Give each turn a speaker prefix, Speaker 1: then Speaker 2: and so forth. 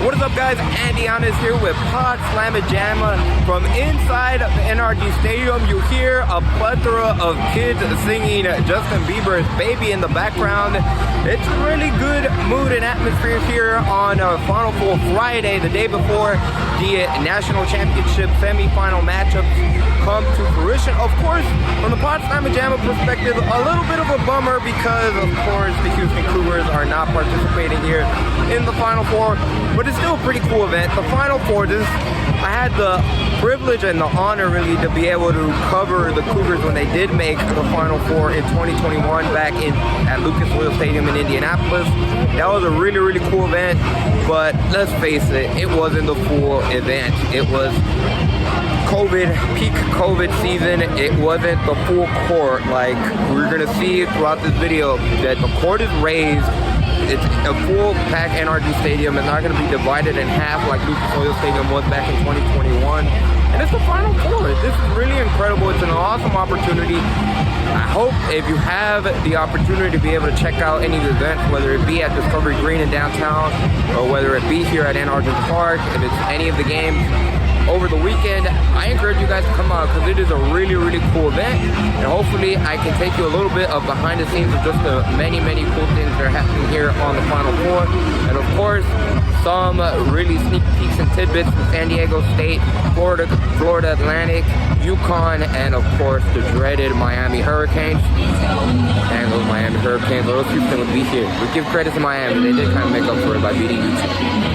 Speaker 1: What is up, guys? Andy Honest here with Pod Slamma Jamma. From inside the NRG Stadium, you hear a plethora of kids singing Justin Bieber's Baby in the background. It's a really good mood and atmosphere here on Final Four Friday, the day before the National Championship semifinal matchups come to fruition. Of course, from the Pod Slamma Jamma perspective, a little bit of a bummer because, of course, the Houston Cougars are not participating here in the Final Four, but it's still a pretty cool event. The Final Four, I had the privilege and the honor really to be able to cover the Cougars when they did make the Final Four in 2021 back at Lucas Oil Stadium in Indianapolis. That was a really, really cool event, but let's face it, it wasn't the full event. It was peak COVID season. It wasn't the full court. Like we're gonna see throughout this video that the court is raised. It's a full packed NRG Stadium. It's not going to be divided in half like Lucas Oil Stadium was back in 2021. And it's the Final Four. This is really incredible. It's an awesome opportunity. I hope if you have the opportunity to be able to check out any of the events, whether it be at Discovery Green in downtown or whether it be here at NRG Park, if it's any of the games over the weekend, I encourage you guys to come out because it is a really, really cool event, and hopefully I can take you a little bit of behind the scenes of just the many, many cool things that are happening here on the Final Four, and of course some really sneak peeks and tidbits from San Diego State, Florida Atlantic, UConn, and of course the dreaded Miami Hurricanes. And those Miami Hurricanes, those Houston would be here. We give credit to Miami, they did kind of make up for it by beating UConn.